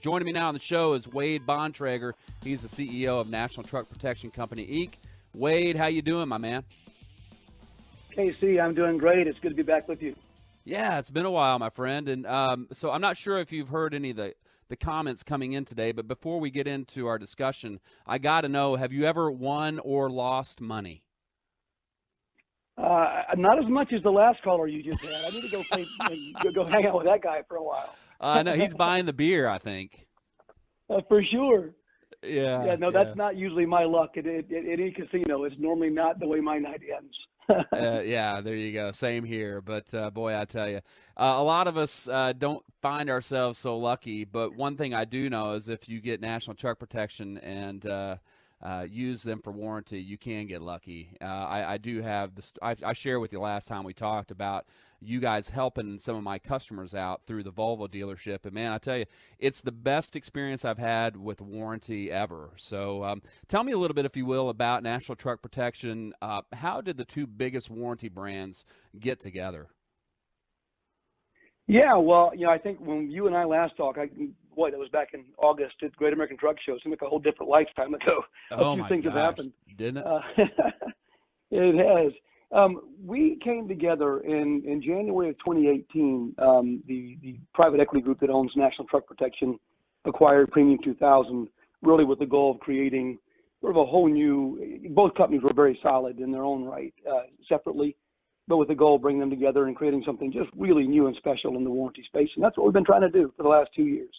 Joining me now on the show is Wade Bontrager. He's the CEO of National Truck Protection Company, Inc. Wade, how you doing, my man? KC, I'm doing great. It's good to be back with you. Yeah, it's been a while, my friend. And so I'm not sure if you've heard any of the comments coming in today, but before we get into our discussion, I got to know, have you ever won or lost money? Not as much as the last caller you just had. I need to go hang out with that guy for a while. No, he's buying the beer, I think. For sure. Yeah. No, that's not usually my luck at any casino. It's normally not the way my night ends. Yeah, there you go. Same here. But, boy, I tell you, a lot of us don't find ourselves so lucky. But one thing I do know is if you get National Truck Protection and use them for warranty, you can get lucky. I do have this. I shared with you last time we talked about you guys helping some of my customers out through the Volvo dealership, and man, I tell you, it's the best experience I've had with warranty ever. So, tell me a little bit, if you will, about National Truck Protection. How did the two biggest warranty brands get together? Yeah, well, I think when you and I last talked, that was back in August at Great American Truck Show. It seemed like a whole different lifetime ago. Oh, a few my things gosh, have happened. Didn't it? It has. We came together in January of 2018. The private equity group that owns National Truck Protection acquired Premium 2000, really with the goal of creating sort of a whole new. Both companies were very solid in their own right, separately, but with the goal of bringing them together and creating something just really new and special in the warranty space. And that's what we've been trying to do for the last 2 years.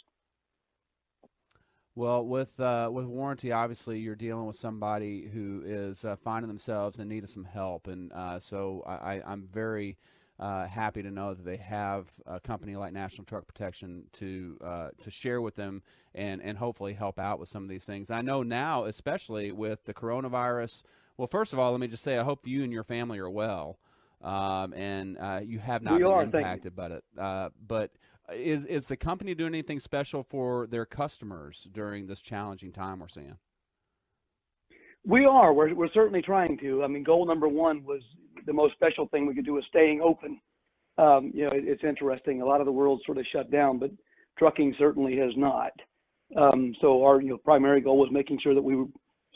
Well, with warranty, obviously, you're dealing with somebody who is finding themselves in need of some help, and so I'm very happy to know that they have a company like National Truck Protection to share with them and hopefully help out with some of these things. I know now, especially with the coronavirus. Well, first of all, let me just say I hope you and your family are well, and you have not been impacted by it, but. Is the company doing anything special for their customers during this challenging time we're seeing? We are. We're certainly trying to. I mean, goal number one was the most special thing we could do was staying open. It's interesting. A lot of the world sort of shut down, but trucking certainly has not. So our primary goal was making sure that we were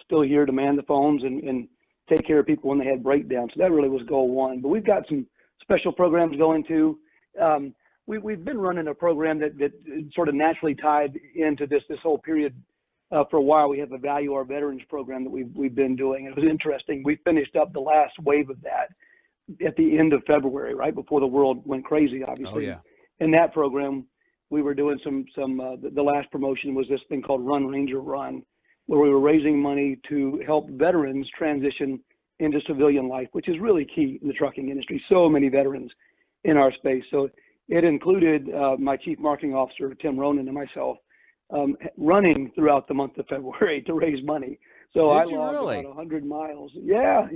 still here to man the phones and take care of people when they had breakdowns. So that really was goal one. But we've got some special programs going too. We've been running a program that sort of naturally tied into this whole period for a while. We have a Value Our Veterans program that we've been doing. It was interesting. We finished up the last wave of that at the end of February, right before the world went crazy, obviously. Oh, yeah. In that program, we were doing the last promotion was this thing called Run Ranger Run, where we were raising money to help veterans transition into civilian life, which is really key in the trucking industry. So many veterans in our space. So it included my chief marketing officer, Tim Ronan, and myself running throughout the month of February to raise money. So I logged about 100 miles. Yeah.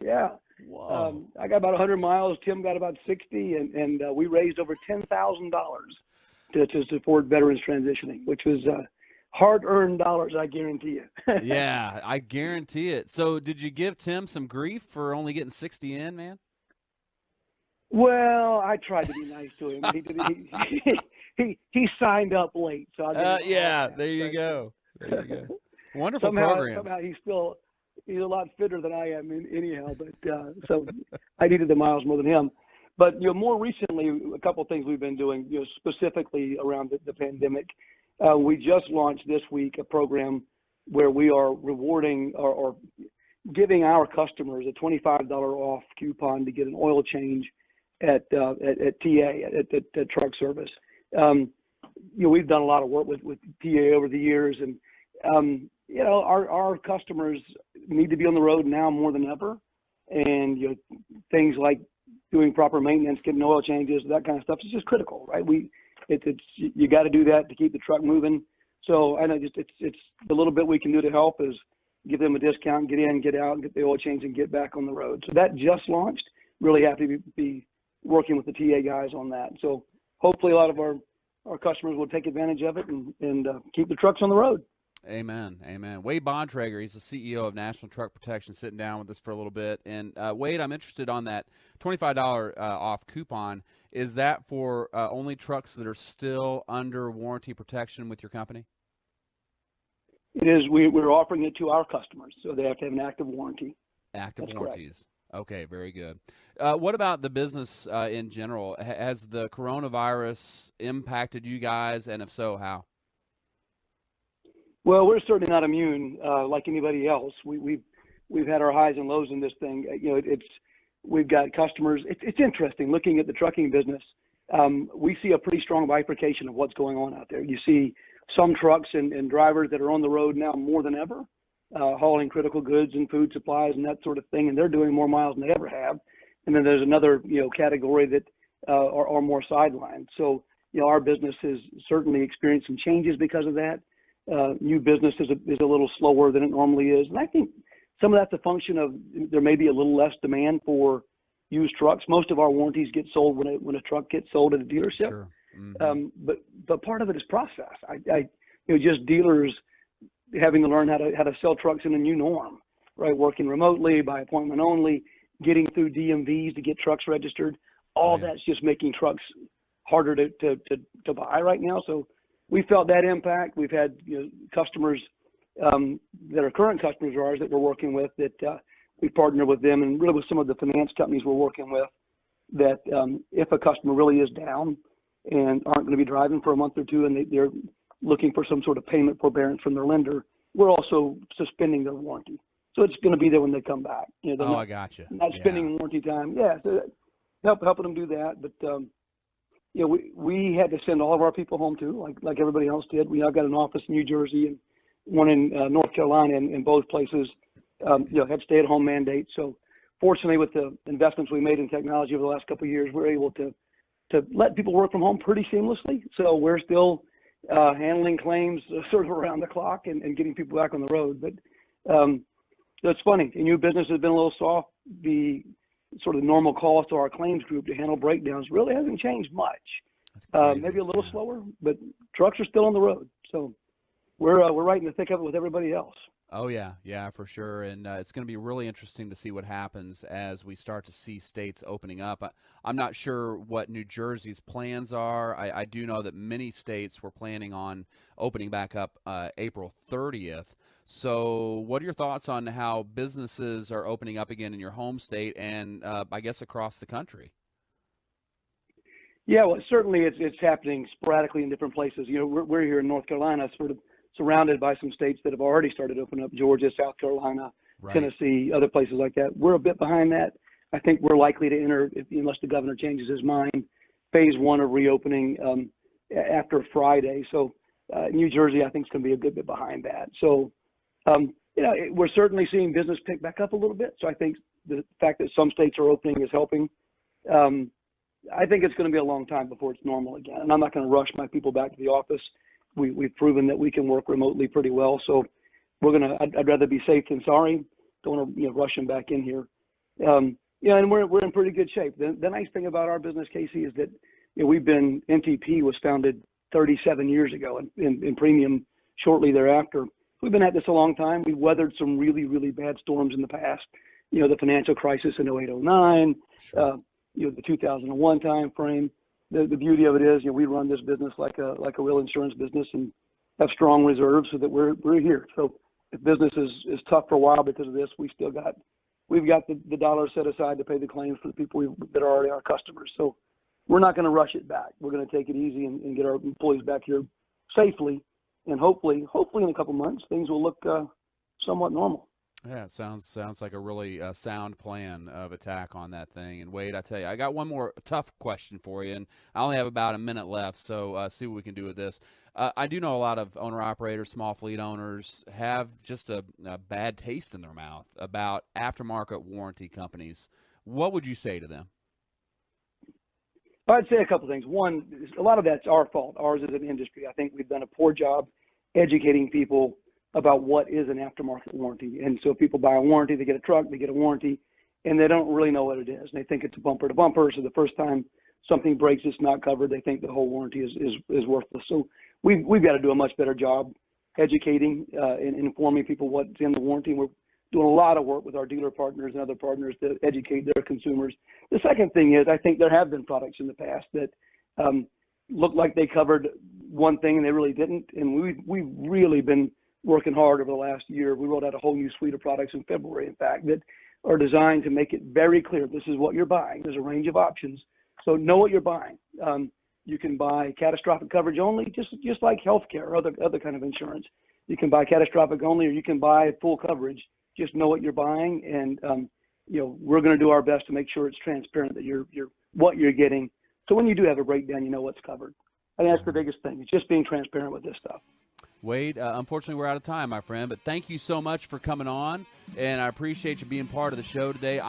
Whoa. I got about 100 miles. Tim got about 60, and we raised over $10,000 to support veterans transitioning, which was hard-earned dollars, I guarantee you. Yeah, I guarantee it. So did you give Tim some grief for only getting 60 in, man? Well, I tried to be nice to him. He signed up late, so yeah. There you go. Wonderful program. Somehow he's a lot fitter than I am anyhow. But so I needed the miles more than him. But more recently, a couple of things we've been doing, specifically around the pandemic. We just launched this week a program where we are rewarding or giving our customers a $25 off coupon to get an oil change at TA, at Truck Service. We've done a lot of work with TA over the years, and our customers need to be on the road now more than ever, and things like doing proper maintenance, getting oil changes, that kind of stuff is just critical, right? You got to do that to keep the truck moving. So I know it's the little bit we can do to help is give them a discount, get in, get out, get the oil change, and get back on the road. So that just launched. Really happy to be working with the TA guys on that. So hopefully a lot of our customers will take advantage of it and keep the trucks on the road. Amen. Wade Bontrager, he's the CEO of National Truck Protection, sitting down with us for a little bit. And Wade, I'm interested on that $25 off coupon. Is that for only trucks that are still under warranty protection with your company? It is. We're offering it to our customers, so they have to have an active warranty. Active That's warranties. Correct. Okay, very good. What about the business in general? Has the coronavirus impacted you guys, and if so, how? Well, we're certainly not immune like anybody else. We've had our highs and lows in this thing. We've got customers. It's interesting looking at the trucking business. We see a pretty strong bifurcation of what's going on out there. You see some trucks and drivers that are on the road now more than ever, hauling critical goods and food supplies and that sort of thing, and they're doing more miles than they ever have. And then there's another category that are more sidelined. So our business has certainly experienced some changes because of that. New business is a little slower than it normally is, and I think some of that's a function of there may be a little less demand for used trucks. Most of our warranties get sold when a truck gets sold at a dealership. Sure. Mm-hmm. But part of it is process. Just dealers having to learn how to sell trucks in a new norm, right? Working remotely, by appointment only, getting through DMVs to get trucks registered. All that's just making trucks harder to buy right now. So we felt that impact. We've had customers that are current customers of ours that we're working with that we partner with them, and really with some of the finance companies we're working with, that if a customer really is down and aren't going to be driving for a month or two and they're looking for some sort of payment forbearance from their lender, we're also suspending their warranty. So it's going to be there when they come back. I got you. Not spending warranty time. Yeah, so helping them do that. But we had to send all of our people home too, like everybody else did. We now got an office in New Jersey and one in North Carolina, and in both places had stay-at-home mandates. So fortunately, with the investments we made in technology over the last couple of years, we're able to let people work from home pretty seamlessly. So we're still handling claims sort of around the clock and getting people back on the road. But it's funny. The new business has been a little soft. The sort of normal calls to our claims group to handle breakdowns really hasn't changed much. Maybe a little slower, but trucks are still on the road. So we're right in the thick of it with everybody else. Oh, yeah, for sure. And it's going to be really interesting to see what happens as we start to see states opening up. I'm not sure what New Jersey's plans are. I do know that many states were planning on opening back up April 30th. So what are your thoughts on how businesses are opening up again in your home state and I guess across the country? Yeah, well, certainly it's happening sporadically in different places. We're here in North Carolina, sort of surrounded by some states that have already started opening up: Georgia, South Carolina, right, Tennessee, other places like that. We're a bit behind that. I think we're likely to enter, unless the governor changes his mind, phase one of reopening after Friday. So New Jersey, I think, is going to be a good bit behind that. So, we're certainly seeing business pick back up a little bit. So I think the fact that some states are opening is helping. I think it's going to be a long time before it's normal again. And I'm not going to rush my people back to the office. We've proven that we can work remotely pretty well. So I'd rather be safe than sorry. Don't want to rush them back in here. And we're in pretty good shape. The nice thing about our business, Casey, is that NTP was founded 37 years ago, and Premium shortly thereafter. We've been at this a long time. We've weathered some really, really bad storms in the past. The financial crisis in 08-09, sure, the 2001 time frame. The beauty of it is, we run this business like a real insurance business and have strong reserves so that we're here. So if business is tough for a while because of this, we've got the dollars set aside to pay the claims for the people that are already our customers. So we're not going to rush it back. We're going to take it easy and get our employees back here safely. And hopefully in a couple months, things will look somewhat normal. Yeah, it sounds like a really sound plan of attack on that thing. And Wade, I tell you, I got one more tough question for you, and I only have about a minute left, so see what we can do with this. I do know a lot of owner-operators, small fleet owners, have just a bad taste in their mouth about aftermarket warranty companies. What would you say to them? I'd say a couple things. One, a lot of that's our fault. Ours is an industry. I think we've done a poor job educating people about what is an aftermarket warranty. And so if people buy a warranty, they get a truck, they get a warranty, and they don't really know what it is. They think it's a bumper to bumper. So the first time something breaks, it's not covered. They think the whole warranty is worthless. So we've got to do a much better job educating and informing people what's in the warranty. We're doing a lot of work with our dealer partners and other partners to educate their consumers. The second thing is, I think there have been products in the past that looked like they covered one thing and they really didn't. And we've really been working hard over the last year. We rolled out a whole new suite of products in February, in fact, that are designed to make it very clear this is what you're buying. There's a range of options, so know what you're buying. You can buy catastrophic coverage only, just like healthcare or other kind of insurance. You can buy catastrophic only, or you can buy full coverage. Just know what you're buying, and we're going to do our best to make sure it's transparent that you're what you're getting. So when you do have a breakdown, you know what's covered. And that's the biggest thing. It's just being transparent with this stuff. Wade, unfortunately, we're out of time, my friend, but thank you so much for coming on, and I appreciate you being part of the show today.